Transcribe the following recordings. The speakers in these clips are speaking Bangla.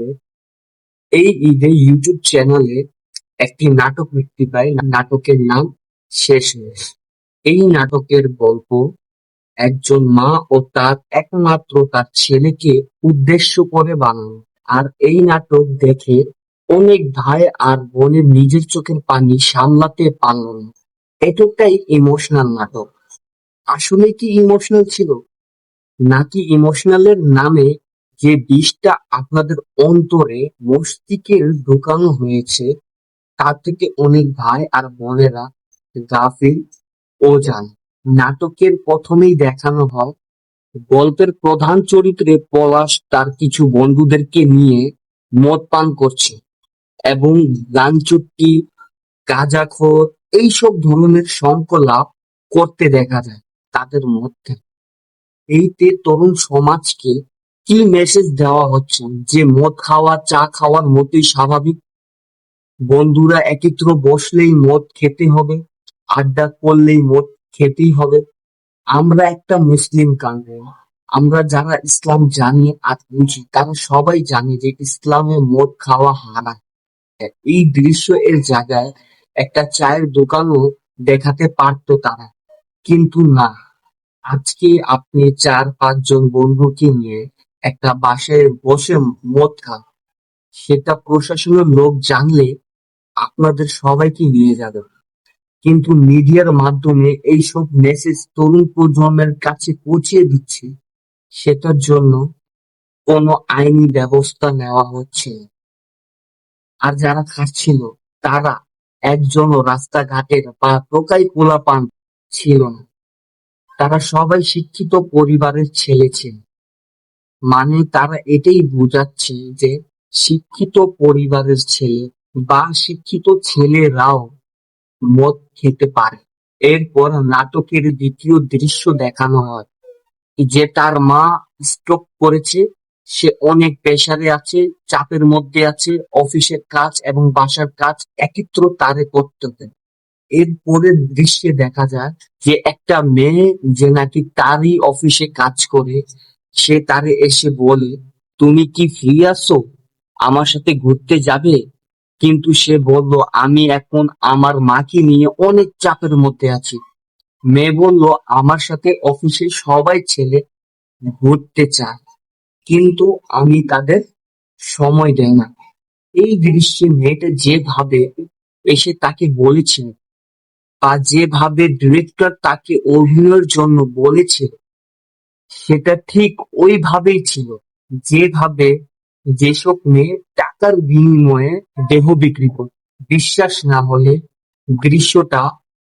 উপলক্ষে এই ঈদে ইউটিউব চ্যানেলে একটি নাটক মুক্তি পায়। নাটকের নাম শেষমেশ। এই নাটকের গল্প একজন মা ও তার একমাত্র তার ছেলেকে উদ্দেশ্য করে বানানো। আর এই নাটক দেখে অনেক ভাই আর বোনের নিজের চোখের পানি সামলাতে পারল না। এতটাই ইমোশনাল নাটক। আসলে কি ইমোশনাল ছিল, নাকি ইমোশনালের নামে যে বিষটা আপনাদের অন্তরে মস্তিষ্কে ঢুকানো হয়েছে তার থেকে অনেক ভাই আর বোনেরা গাফিল ও জানে। নাটকের প্রথমেই দেখানো হয় গল্পের প্রধান চরিত্রে পলাশ তার কিছু বন্ধুদেরকে নিয়ে মদ পান করছে এবং গাঞ্চুট্টি, গাঁজাখোর এইসব ধরনের সংকলাপ করতে দেখা যায় তাদের মধ্যে। এইতে তরুণ সমাজকে কি মেসেজ দেওয়া হচ্ছে যে মদ খাওয়া চা খাওয়ার মতোই স্বাভাবিক, বন্ধুরা একত্র বসলেই মদ খেতে হবে, আড্ডা করলেই মদ খেতেই হবে। আমরা একটা মুসলিম কান্ট্রি, আমরা যারা ইসলাম জানি আর বুঝি তারা সবাই জানি যে ইসলামে মদ খাওয়া হারাম। এই দৃশ্য এর জায়গায় একটা চায়ের দোকানও দেখাতে পারতো তারা, কিন্তু না। আজকে আপনি ৪-৫ জন বন্ধুকে নিয়ে একটা বাসায় বসে মদ খান, সেটা প্রশাসনের লোক জানলে আপনাদের সবাইকে নিয়ে যাবে। কিন্তু মিডিয়ার মাধ্যমে এইসব মেসেজ তরুণ প্রজন্মের কাছে পৌঁছে দিচ্ছে, সেটার জন্য কোনো আইনি ব্যবস্থা নেওয়া হচ্ছে না। আর যারা খাচ্ছিল তারা একজনও রাস্তাঘাটের বা টোকাই পোলাপান ছিল না, তারা সবাই শিক্ষিত পরিবারের ছেলে ছিল। মানে তারা এটাই বোঝাচ্ছে যে শিক্ষিত পরিবারের ছেলে বা শিক্ষিত ছেলেরাও মদ খেতে পারে। এরপর নাটকের দ্বিতীয় দৃশ্য দেখানো হয় যে তার মা স্ট্রোক করেছে, সে অনেক প্রেসারে আছে, চাপের মধ্যে আছে, অফিসের কাজ এবং বাসার কাজ একত্র তারে করতে হবে। এর পরের দৃশ্যে দেখা যায় যে একটা মেয়ে যে নাকি তারই অফিসে কাজ করে, সে তারে এসে বলে, তুমি কি ফ্রি আছো, আমার সাথে ঘুরতে যাবে? কিন্তু সে বলল, আমি এখন আমার মাকে নিয়ে অনেক চাপের মধ্যে আছি। মেয়ে বলল, আমার সাথে অফিসে সবাই ছেলে ঘুরতে চায়, কিন্তু আমি তাদের সময় দেই না। এই দৃশ্যে মেয়েটা যেভাবে এসে তাকে বলেছে বা যেভাবে ডিরেক্টর তাকে অভিনয়ের জন্য বলেছে, সেটা ঠিক ওইভাবেই ছিল যেভাবে যেসব মেয়ে টাকার বিনিময়ে দেহ বিক্রি করে। বিশ্বাস না হলে দৃশ্যটা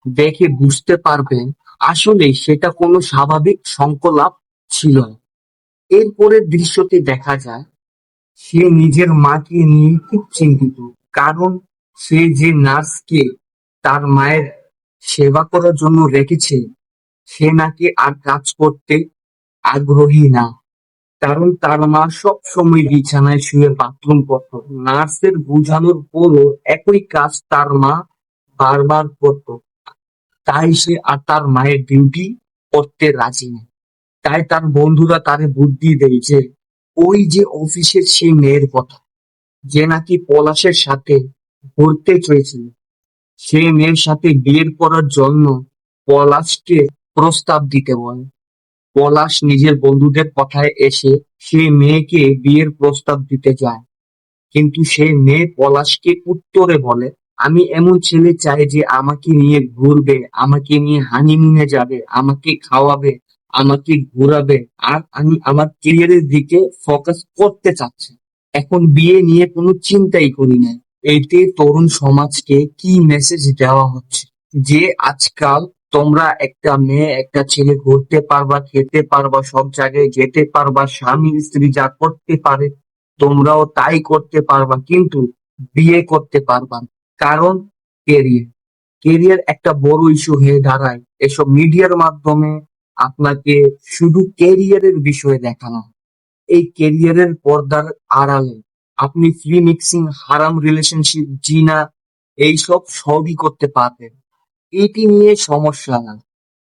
দেখে বুঝতে পারবেন আসলে সেটা কোনো স্বাভাবিক সংকলাপ ছিল না। এরপরের দৃশ্যতে দেখা যায় সে নিজের মাকে নিয়ে খুব চিন্তিত, কারণ সে যে নার্সকে তার মায়ের সেবা করার জন্য রেখেছে সে নাকি আর কাজ করতে আগ্রহী না, কারণ তার মা সব সময় বিছানায় শুয়ে বাথরুম করত। নার্সের বোঝানোর পরও একই কাজ তার মা বারবার করত, তাই সে আর তার মায়ের ডিউটি করতে রাজি নেই। তাই তার বন্ধুরা তারে বুদ্ধি দেয় যে ওই যে অফিসের সেই মেয়ের কথা, যে নাকি পলাশের সাথে ঘুরতে চেয়েছিল, সেই মেয়ের সাথে বিয়ের করার জন্য পলাশকে প্রস্তাব দিতে বলে। পলাশ নিজের বন্ধুদের কথায় এসে সেই মেয়েকে বিয়ের প্রস্তাব দিতে যায়, কিন্তু সেই মেয়ে পলাশকে উত্তরে বলে, আমি এমন ছেলে চাই যে আমাকে নিয়ে ঘুরবে, আমাকে নিয়ে হানিমুনে যাবে, আমাকে খাওয়াবে, আমাকে ঘুরাবে, আর আমি আমার ক্যারিয়ারের দিকে ফোকাস করতে চাচ্ছি, এখন বিয়ে নিয়ে কোনো চিন্তাই করি না। এতে তরুণ সমাজকে কি মেসেজ দেওয়া হচ্ছে যে আজকাল তোমরা একটা মেয়ে একটা ছেলে ঘুরতে পারবা, খেতে পারবা, সব জায়গায় যেতে পারবা, স্বামী স্ত্রী যা করতে পারে তোমরাও তাই করতে পারবা, কিন্তু বিয়ে করতে পারবা না। কারণ কেরিয়ার, কেরিয়ার একটা বড় ইস্যু হয়ে দাঁড়ায় এসব মিডিয়ার মাধ্যমে। আপনাকে শুধু কেরিয়ারের বিষয়ে দেখানো হয়। এই কেরিয়ারের পর্দার আড়ালে আপনি ফ্রি মিক্সিং, হারাম রিলেশনশিপ, জিনা এইসব সবই করতে পারবেন। এটি নিয়ে সমস্যা না।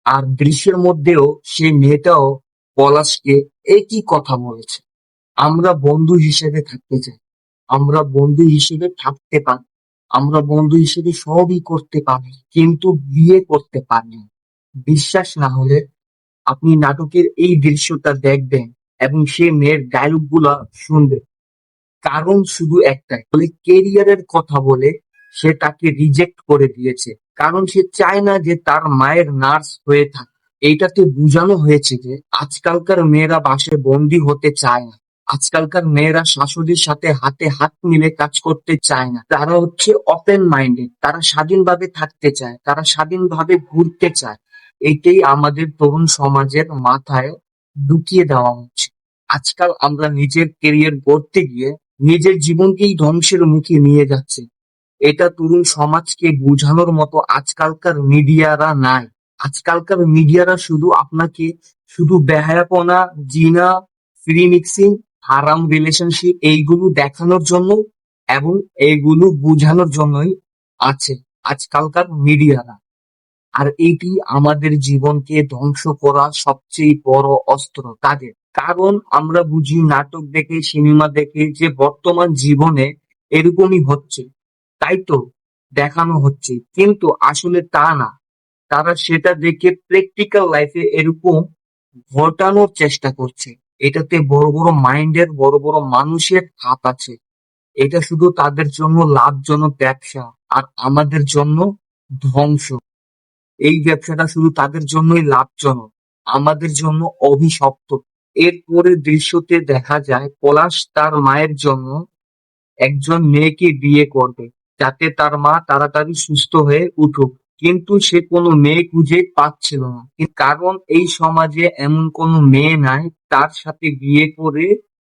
আর দৃশ্যের মধ্যেও সেই মেয়েটাও পলাশকে একই কথা বলেছে, আমরা বন্ধু হিসেবে থাকতে চাই, আমরা বন্ধু হিসেবে থাকতে পারি, আমরা বন্ধু হিসেবে সবই করতে পারি, কিন্তু বিয়ে করতে পারি না। বিশ্বাস না হলে আপনি নাটকের এই দৃশ্যটা দেখবেন এবং সে মেয়ের ডায়লগ গুলা শুনবেন। কারণ শুধু একটাই, বলে কেরিয়ারের কথা বলে সে তাকে রিজেক্ট করে দিয়েছে, কারণ সে চায় না যে তার মায়ের নার্স হয়ে থাকে। এইটাতে বোঝানো হয়েছে যে আজকালকার মেয়েরা বাসায় বন্দি হতে চায় না, আজকালকার মেয়েরা শাশুড়ির সাথে হাতে হাত মিলে কাজ করতে চায় না, তারা হচ্ছে ওপেন মাইন্ডেড, তারা স্বাধীনভাবে থাকতে চায়, তারা স্বাধীনভাবে ঘুরতে চায়। এইটাই আমাদের তরুণ সমাজের মাথায় ঢুকিয়ে দেওয়া হচ্ছে। আজকাল আমরা নিজের কেরিয়ার গড়তে গিয়ে নিজের জীবনকেই ধ্বংসের মুখে নিয়ে যাচ্ছে। এটা তরুণ সমাজকে বোঝানোর মতো আজকালকার মিডিয়ারা নাই। আজকালকার মিডিয়ারা শুধু আপনাকে শুধু বেহায়াপনা, জিনা, ফ্রি মিক্সিং, হারাম রিলেশনশিপ এইগুলো দেখানোর জন্য এবং এইগুলো বোঝানোর জন্যই আছে আজকালকার মিডিয়ারা। আর এটি আমাদের জীবনকে ধ্বংস করা সবচেয়ে বড় অস্ত্র তাদের। কারণ আমরা বুঝি নাটক দেখে, সিনেমা দেখে যে বর্তমান জীবনে এরকমই হচ্ছে, তাই তো দেখানো হচ্ছে, কিন্তু আসলে তা না। তারা সেটা দেখে প্র্যাকটিক্যাল লাইফে এরকম ঘটানোর চেষ্টা করছে। এটাতে বড় বড় মাইন্ডের, বড় বড় মানুষের হাত আছে। এটা শুধু তাদের জন্য লাভজনক ব্যবসা, আর আমাদের জন্য ধ্বংস। এই ব্যবসাটা শুধু তাদের জন্যই লাভজনক, আমাদের জন্য অভিশপ্ত। এর পরের দৃশ্যতে দেখা যায় পলাশ তার মায়ের জন্য একজন মেয়েকে বিয়ে করবে, যাতে তার মা তাড়াতাড়ি সুস্থ হয়ে উঠুক। কিন্তু সে কোনো মেয়ে খুঁজে পাচ্ছিল না, কারণ এই সমাজে এমন কোনো মেয়ে নাই তার সাথে বিয়ে করে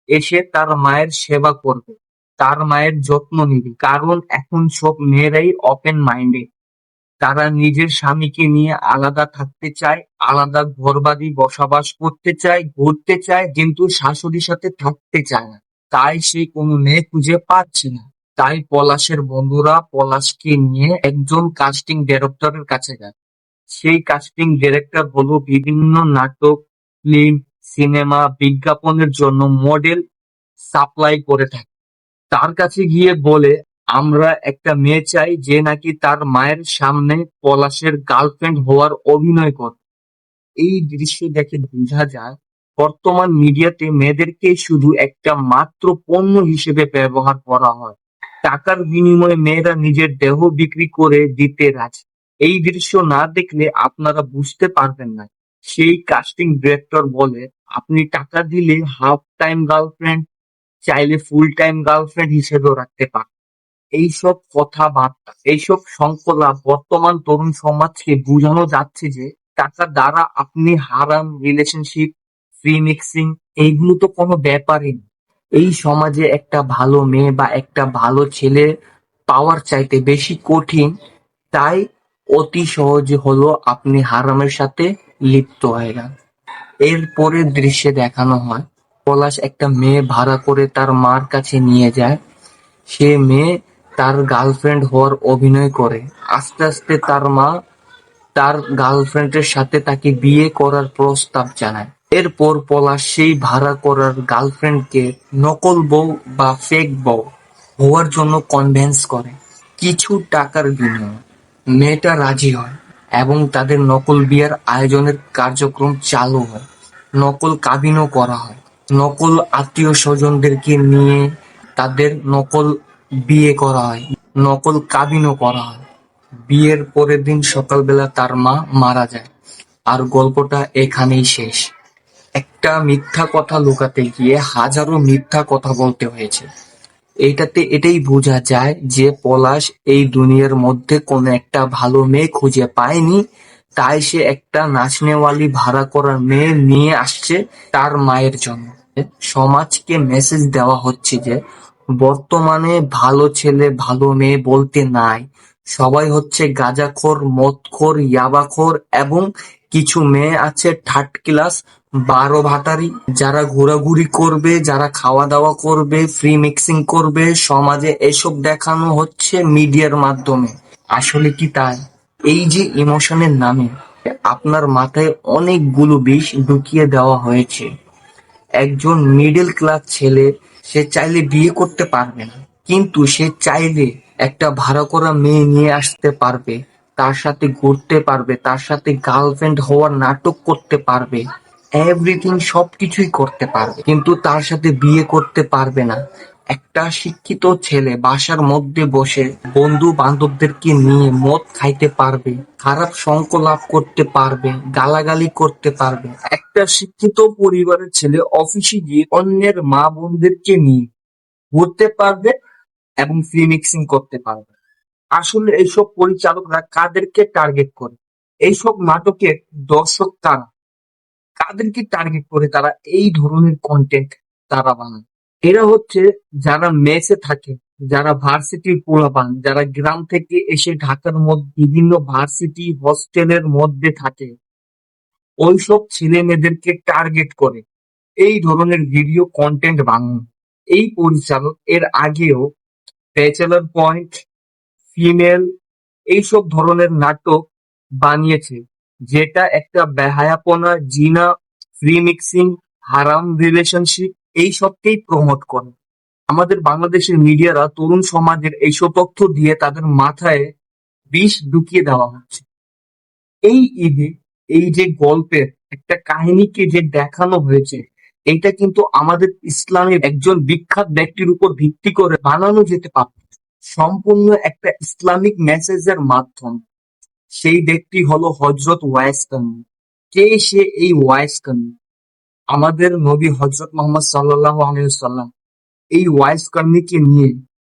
এসে তার মায়ের সেবা করবে, তার মায়ের যত্ন নিবে। কারণ এখন সব মেয়েরাই ওপেন মাইন্ডেড, তারা নিজের স্বামীকে নিয়ে আলাদা থাকতে চায়, আলাদা ঘরবাড়ি বসবাস করতে চায়, ঘুরতে চায়, কিন্তু শাশুড়ির সাথে থাকতে চায় না। তাই সে কোনো মেয়ে খুঁজে পাচ্ছে না। তাই পলাশের বন্ধুরা পলাশকে নিয়ে একজন কাস্টিং ডিরেক্টরের কাছে যায়। সেই কাস্টিং ডিরেক্টর হলো বিভিন্ন নাটক, ফিল্ম, সিনেমা, বিজ্ঞাপনের জন্য মডেল সাপ্লাই করে থাকে। তার কাছে গিয়ে বলে, আমরা একটা মেয়ে চাই যে নাকি তার মায়ের সামনে পলাশের গার্লফ্রেন্ড হওয়ার অভিনয় করে। এই দৃশ্য দেখে বোঝা যায় বর্তমান মিডিয়াতে মেয়েদেরকে শুধু একটা মাত্র পণ্য হিসেবে ব্যবহার করা হয়। টাকার বিনিময়ে মেয়েরা নিজের দেহ বিক্রি করে দিতে রাজি। এই দৃশ্য না দেখলে আপনারা বুঝতে পারবেন না। সেই কাস্টিং ডিরেক্টর বলে, আপনি টাকা দিলে হাফ টাইম গার্লফ্রেন্ড, চাইলে ফুল টাইম গার্লফ্রেন্ড হিসেবেও রাখতে পারেন। এইসব কথাবার্তা, এইসব সংকলন বর্তমান তরুণ সমাজকে বোঝানো যাচ্ছে যে টাকার দ্বারা আপনি হারাম রিলেশনশিপ, ফ্রি মিক্সিং এইগুলো তো কোনো ব্যাপারই না। এই সমাজে একটা ভালো মেয়ে বা একটা ভালো ছেলে পাওয়ার চাইতে বেশি কঠিন, তাই অতি সহজে হলো আপনি হারামের সাথে লিপ্ত হয়ে যান। এর পরের দৃশ্যে দেখানো হয় পলাশ একটা মেয়ে ভাড়া করে তার মার কাছে নিয়ে যায়। সে মেয়ে তার গার্লফ্রেন্ড হওয়ার অভিনয় করে। আস্তে আস্তে তার মা তার গার্লফ্রেন্ডের সাথে তাকে বিয়ে করার প্রস্তাব জানায়। এরপর পলাশ সেই ভাড়া করার গার্লফ্রেন্ডকে নকল বউ বা ফেক বউ হওয়ার জন্য কনভিন্স করে। কিছু টাকার বিনিময়ে মেয়েটা রাজি হয় এবং তাদের নকল বিয়ের আয়োজনের কার্যক্রম চালু হয়। নকল কাবিনও করা হয়, নকল আত্মীয় স্বজনদেরকে নিয়ে তাদের নকল বিয়ে করা হয়, নকল কাবিনও করা হয়। বিয়ের পরের দিন সকালবেলা তার মা মারা যায়, আর গল্পটা এখানেই শেষ। একটা মিথ্যা কথা লুকাতে গিয়ে হাজারো মিথ্যা কথা বলতে হয়েছে। এইটাতে এটাই বোঝা যায় যে পলাশ এই দুনিয়ার মধ্যে কোনো একটা ভালো মেয়ে খুঁজে পায়নি, তাই সে একটা নাচনেওয়ালি ভাড়া করা মেয়ে নিয়ে আসছে তার মায়ের জন্য। সমাজকে মেসেজ দেওয়া হচ্ছে যে বর্তমানে ভালো ছেলে ভালো মেয়ে বলতে নাই, সবাই হচ্ছে গাঁজাখোর, মদখোর, ইয়াবাখোর, এবং কিছু মেয়ে আছে থার্ড ক্লাস 12 ভাতারি, যারা ঘোরাঘুরি করবে, যারা খাওয়া দাওয়া করবে, ফ্রি মিক্সিং করবে। সমাজে এসব দেখানো হচ্ছে মিডিয়ার মাধ্যমে। আসলে কি তাই? এই যে ইমোশনের নামে আপনার মাথায় অনেকগুলো বিষ ঢুকিয়ে দেওয়া হয়েছে। একজন মিডল ক্লাস ছেলে সে চাইলে বিয়ে করতে পারবে না, কিন্তু সে চাইলে একটা ভাড়া করা মেয়ে নিয়ে আসতে পারবে, তার সাথে ঘুরতে পারবে, তার সাথে গার্লফ্রেন্ড হওয়ার নাটক করতে পারবে, এভরিথিং সবকিছুই করতে পারবে, কিন্তু তার সাথে বিয়ে করতে পারবে না। একটা শিক্ষিত ছেলে বাসার মধ্যে বসে বন্ধু বান্ধবদেরকে নিয়ে মদ খাইতে পারবে, খারাপ সঙ্গ লাভ করতে পারবে, গালাগালি করতে পারবে। একটা শিক্ষিত পরিবারের ছেলে অফিসে গিয়ে অন্যের মা বোনদেরকে নিয়ে ঘুরতে পারবে এবং ফ্রি মিক্সিং করতে পারবে। আসলে এইসব পরিচালকরা কাদেরকে টার্গেট করে? এইসব নাটকের দর্শক কারা? কাদেরকে টার্গেট করে তারা এই ধরনের কন্টেন্ট তারা বানায়? এরা হচ্ছে যারা মেসে থাকে, যারা ভার্সিটির পোলাপান, যারা গ্রাম থেকে এসে ঢাকার মধ্যে বিভিন্ন ভার্সিটি হস্টেলের মধ্যে থাকে, ওইসব ছেলে মেয়েদেরকে টার্গেট করে এই ধরনের ভিডিও কন্টেন্ট বানানো। এই পরিচালক এর আগেও ব্যাচেলর পয়েন্ট, ফিমেল এইসব ধরনের নাটক বানিয়েছে, যেটা একটা বেহায়াপনা, জিনা, ফ্রি মিক্সিং, হারাম রিলেশনশিপ এইসবকেই প্রমোট করে। আমাদের বাংলাদেশের মিডিয়ারা তরুণ সমাজের এইসব তথ্য দিয়ে তাদের মাথায় বিষ ঢুকিয়ে দেওয়া হচ্ছে। এই ঈদে এই যে গল্পের একটা কাহিনীকে যে দেখানো হয়েছে, এটা কিন্তু আমাদের ইসলামের একজন বিখ্যাত ব্যক্তির উপর ভিত্তি করে বানানো যেতে পারত। সম্পূর্ণ একটা ইসলামিক মেসেজের মাধ্যম। সেই ব্যক্তি হলো হযরত ওয়াইস কারনী। কে সে এই ওয়াইস কারনী? আমাদের নবী হযরত মুহাম্মদ সাল্লাল্লাহু আলাইহি ওয়াসাল্লাম এই ওয়াইস কারনীকে নিয়ে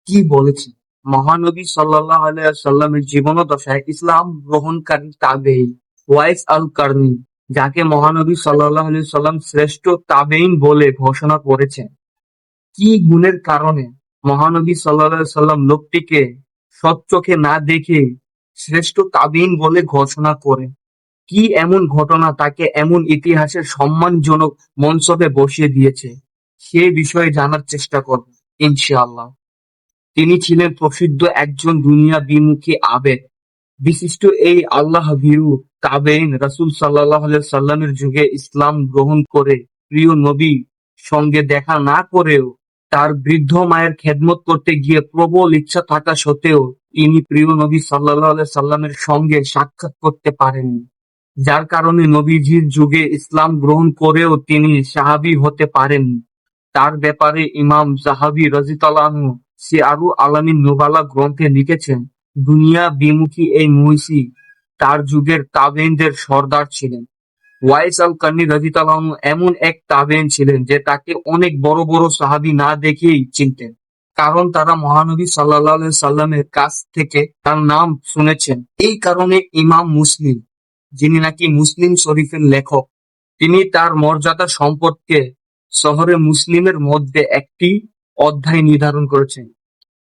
কি বলেছেন? মহানবী সাল্লাল্লাহু আলাইহি ওয়াসাল্লামের জীবদ্দশায় ইসলাম গ্রহণকারী তাবেঈ ওয়াইস আল কারনী, যাকে মহানবী সাল্লাল্লাহু আলাইহি ওয়াসাল্লাম শ্রেষ্ঠ তাবেঈন বলে ঘোষণা করেছেন, কি গুণের কারণে মহানবী সাল্লাল্লাহু আলাইহি ওয়াসাল্লাম লোকটিকে সৎচোখে না দেখে শ্রেষ্ঠ তাবেঈন বলে ঘোষণা করেন? কি এমন ঘটনা তাকে এমন ইতিহাসের সম্মানজনক মনসবে বসিয়ে দিয়েছে, সে বিষয়ে জানার চেষ্টা করব ইনশাআল্লাহ। তিনি ছিলেন প্রসিদ্ধ একজন দুনিয়াবিমুখী আবেগ। বিশিষ্ট এই আল্লাহভীরু তাবেঈন রাসূল সাল্লাল্লাহু আলাইহি ওয়াসাল্লামের যুগে ইসলাম গ্রহণ করে প্রিয় নবীর সঙ্গে দেখা না করেও তার বৃদ্ধ মায়ের খেদমত করতে গিয়ে প্রবল ইচ্ছা থাকা সত্ত্বেও তিনি প্রিয় নবী সাল্লাল্লাহু আলাইহি ওয়াসাল্লামের সঙ্গে সাক্ষাৎ করতে পারেননি। যার কারণে নবীজির যুগে ইসলাম গ্রহণ করেও তিনি সাহাবী হতে পারেননি। তার ব্যাপারে ইমাম যাহাবী রাদিয়াল্লাহু আনহু সিয়ারু আলামিন নুবালা গ্রন্থে লিখেছেন, দুনিয়া বিমুখী এই মহিষী তার যুগের তাবেঈনদের সর্দার ছিলেন। ওয়াইস আল-কারনী রাদিয়াল্লাহু আনহু এমন এক তাবেঈন ছিলেন যে তাকে অনেক বড় বড় সাহাবী না দেখেই চিনতেন, কারণ তারা মহানবী সাল্লাল্লাহু আলাইহি সাল্লামের কাছ থেকে তার নাম শুনেছেন। এই কারণে ইমাম মুসলিম, যিনি নাকি মুসলিম শরীফের লেখক, তিনি তার মর্যাদা সম্পর্কে শহরে মুসলিমের মধ্যে একটি অধ্যায় নির্ধারণ করেছেন।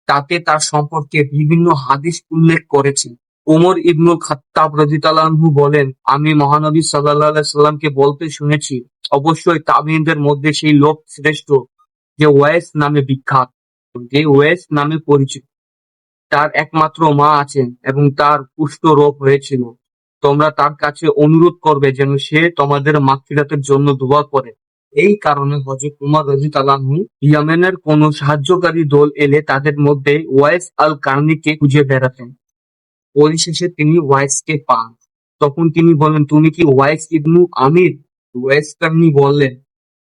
তাতে তার সম্পর্কে বিভিন্ন হাদিস উল্লেখ করেছেন। ওমর ইবনুল খাত্তাব রাদিয়াল্লাহু আনহু বলেন, আমি মহানবী সাল্লাল্লাহু আলাইহি সাল্লামকে বলতে শুনেছি, অবশ্যই তাবেঈনদের মধ্যে সেই লোক শ্রেষ্ঠ যে ওয়াইস নামে বিখ্যাত, যে ওয়াইস নামে পরিচিত। তার একমাত্র মা আছেন এবং তার কুষ্ঠ রোগ হয়েছিল। তোমরা তার কাছে অনুরোধ করবে যেন সে তোমাদের মাগফিরাতের জন্য দোয়া করে। এই কারণে হযরত উমর রাদিয়াল্লাহু আনহু ইয়ামেনের কোন সাহায্যকারী দল এলে তাদের মধ্যে ওয়াইস আল-কারনীকে খুঁজে বেড়াতেন। পরিশেষে তিনি ওয়াইসকে পান। তখন তিনি বললেন, তুমি কি ওয়াইস ইবনু আমির? ওয়াইস কারনী বললেন,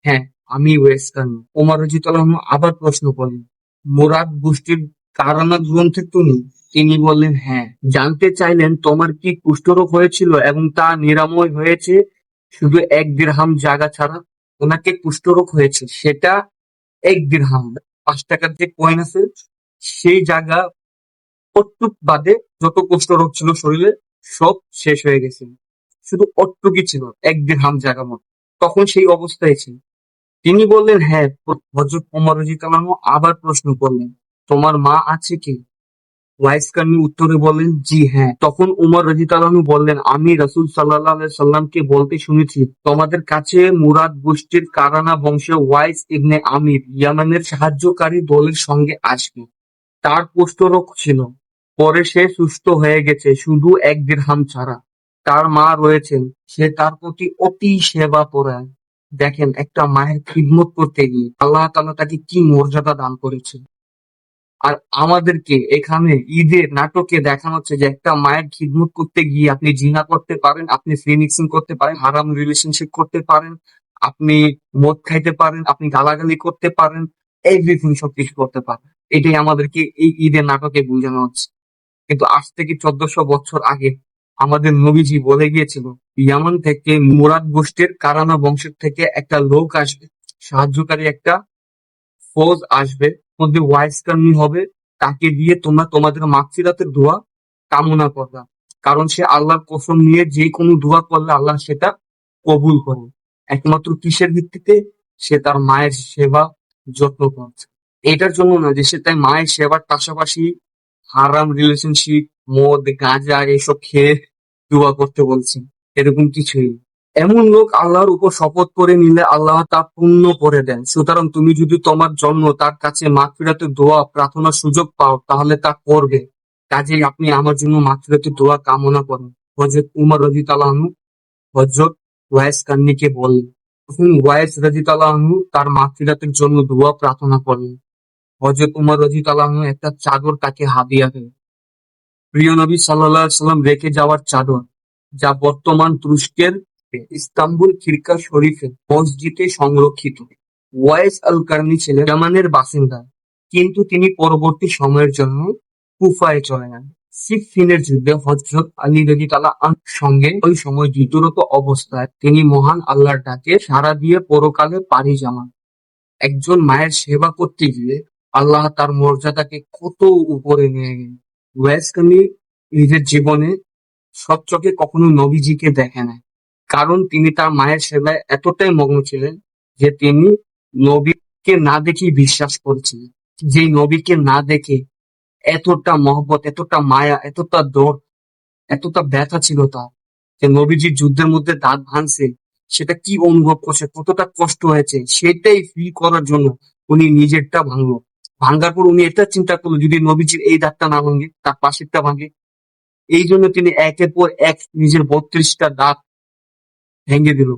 হ্যাঁ, আমি ওয়াইস কারনী। ওমর রাদিয়াল্লাহু আনহু আবার প্রশ্ন করলেন, মুরাদ গোষ্ঠীর কারানা গ্রন্থের তুমি? তিনি বললেন, হ্যাঁ। জানতে চাইলেন, তোমার কি কুষ্ঠরোগ হয়েছিল এবং তা নিরাময় হয়েছে শুধু 1 দিরহাম জায়গা ছাড়া? ওনাকে কুষ্ঠরোগ হয়েছে, সেটা 1 দিরহাম, 5 টাকার যে কয়েন আছে সেই জায়গা অটুক বাদে যত কুষ্ঠরোগ ছিল শরীরে সব শেষ হয়ে গেছে। শুধু অটুকুই ছিল 1 দিরহাম জায়গা মতো। তখন সেই অবস্থায় ছিল। তিনি বললেন, হ্যাঁ। হযরত ওমর রাদিয়াল্লাহু আনহু আবার প্রশ্ন করলেন, তোমার মা আছে কি? ওয়াইস কারনী উত্তরে বললেন, জি হ্যাঁ। তখন উমর রাদিয়াল্লাহু আনহু বললেন, আমি রাসূল সাল্লাল্লাহু আলাইহি সাল্লামকে বলতে শুনেছি, তোমাদের কাছে মুরাদ গোষ্ঠীর কারানা বংশের ওয়াইস ইবনে আমির ইয়ামানের সাহায্যকারী দলের সঙ্গে আসবে। তার কুষ্ঠরোগ ছিল, পরে সে সুস্থ হয়ে গেছে শুধু 1 দিরহাম ছাড়া। তার মা রয়েছেন, সে তার প্রতি অতি সেবা পরায়ণ। দেখেন একটা মায়ের খিদমত করতে গিয়ে আল্লাহ তাআলা তাকে কি মর্যাদা দান করেছে। আর আমাদেরকে এখানে ঈদের নাটকে দেখানো হচ্ছে যে একটা মায়ের খিদমত করতে গিয়ে আপনি জিনা করতে পারেন, আপনি ফ্রি মিক্সিং করতে পারেন, হারাম রিলেশনশিপ করতে পারেন, আপনি মদ খাইতে পারেন, আপনি গালাগালি করতে পারেন, এভরিথিং সবকিছু করতে পারেন। এটাই আমাদেরকে এই ঈদের নাটকে বোঝানো হচ্ছে। কিন্তু আজ থেকে 1400 বছর আগে আমাদের নবীজি বলে গিয়েছিল, ইয়ামান থেকে মুরাদ গোষ্ঠীর কারানা বংশের থেকে একটা লোক আসবে, সাহায্যকারী একটা ফৌজ আসবে, মধ্যে ওয়াইজকারনি হবে, তাকে দিয়ে তোমরা তোমাদের মাগফিরাতের দোয়া কামনা করবা। কারণ সে আল্লাহর কসম নিয়ে যে কোনো দোয়া করলে আল্লাহ সেটা কবুল করে। একমাত্র কিসের ভিত্তিতে? সে তার মায়ের সেবা যত্ন করছে। এটার জন্য না যে সে তার মায়ের সেবার পাশাপাশি হারাম রিলেশনশিপ, মদ, গাঁজা এসব খেয়ে দোয়া করতে বলছে। এরকম কিছুই না। এমন লোক আল্লাহর উপর শপথ করে নিলে আল্লাহ তা পূর্ণ করে দেন। সুতরাং তুমি যদি তোমার জন্য তার কাছে মাগফিরাতের দোয়া প্রার্থনার সুযোগ পাও তাহলে তা করবে। কাজেই আপনি আমার জন্য মাগফিরাতের দোয়া কামনা করেন। হযরত উমর রাদিয়াল্লাহু আনহু হযরত ওয়াইস কান্নিকে বললেন। তখন ওয়াইস রাদিয়াল্লাহু আনহু তার মাগফিরাতের জন্য দোয়া প্রার্থনা করলেন। হযরত উমর রাদিয়াল্লাহু আনহু একটা চাদর তাকে হাদিয়া দেন। প্রিয় নবী সাল্লাল্লাহু আলাইহি ওয়াসাল্লাম রেখে যাওয়ার চাদর, যা বর্তমান তুরস্কের ইস্তাম্বুল খিরকা শরীফে মসজিদে সংরক্ষিত। ওয়াইস আল-কারনী ছিলেন ইয়ামানের বাসিন্দা, কিন্তু তিনি পরবর্তী সময়ের জন্য কুফায় চলে যান। সিফফিনের যুদ্ধে হযরত আলী রাদিয়াল্লাহু আনহুর সঙ্গে ওই সময় যুদ্ধরত অবস্থায় তিনি মহান আল্লাহর ডাকে সাড়া দিয়ে পরকালে পাড়ি জমান। একজন মায়ের সেবা করতে গিয়ে আল্লাহ তার মর্যাদাকে কত উপরে নিয়ে গেলেন। ওয়াইস কার্নি নিজের জীবনে সৎচোখে কখনো নবীজিকে দেখে নাই। কারণ তিনি তার মায়ের সেবায় এতটাই মগ্ন ছিলেন যে তিনি নবীকে না দেখেই বিশ্বাস করেছিলেন। যেই নবীকে না দেখে এতটা মহব্বত, এতটা মায়া, এতটা দরদ, এতটা ব্যথা ছিল তার, যে নবীজি যুদ্ধের মধ্যে দাঁত ভাঙছে, সেটা কি অনুভব করছে, কতটা কষ্ট হয়েছে, সেটাই ফিল করার জন্য উনি নিজেরটা ভাঙলো। ভাঙ্গার পর উনি এটা চিন্তা করলো যদি নবীজির এই দাঁতটা না ভাঙে, তার পাশেরটা ভাঙে। এই জন্য তিনি একের পর এক নিজের 32টা দাঁত ভেঙে দিল।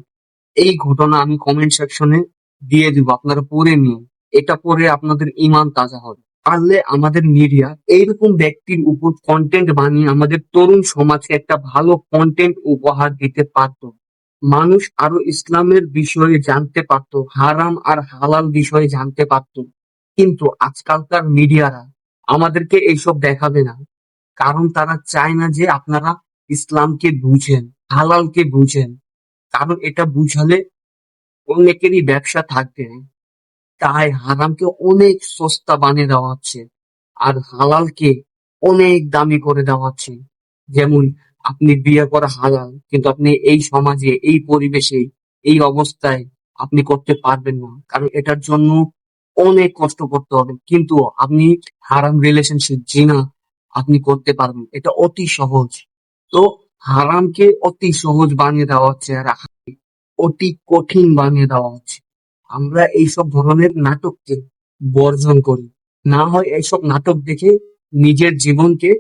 এই ঘটনা আমি কমেন্ট সেকশনে দিয়ে দিব, আপনারা পড়ে নিন। এটা পড়ে আপনাদের ঈমান তাজা হবে। পারলে আমাদের মিডিয়া এইরকম ব্যক্তির উপর কন্টেন্ট বানিয়ে আমাদের তরুণ সমাজকে একটা ভালো কন্টেন্ট উপহার দিতে পারতো। মানুষ আরো ইসলামের বিষয়ে জানতে পারতো, হারাম আর হালাল বিষয়ে জানতে পারতো। কিন্তু আজকালকার মিডিয়ারা আমাদেরকে এইসব দেখাবে না, কারণ তারা চায় না যে আপনারা ইসলামকে বুঝেন, হালালকে বুঝেন। কারণ এটা বুঝালে অনেকেরই ব্যবসা থাকবে। তাই হারামকে অনেক সস্তা বানিয়ে দেওয়া হচ্ছে আর হালালকে অনেক দামি করে দেওয়া হচ্ছে। যেমন আপনি বিয়ে করা হালাল, কিন্তু আপনি এই সমাজে, এই পরিবেশে, এই অবস্থায় আপনি করতে পারবেন না, কারণ এটার জন্য অনেক কষ্ট করতে হবে। কিন্তু আপনি হারাম রিলেশনশিপ, জিনা আপনি করতে পারবেন, এটা অতি সহজ। তো হারামকে অতি সহজ বানিয়ে দেওয়া হচ্ছে আর অতি কঠিন বানিয়ে দেওয়া হচ্ছে। আমরা এইসব ধরনের নাটককে বর্জন করি, না হয় এইসব নাটক দেখে নিজের জীবনকে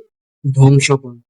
ধ্বংস করি।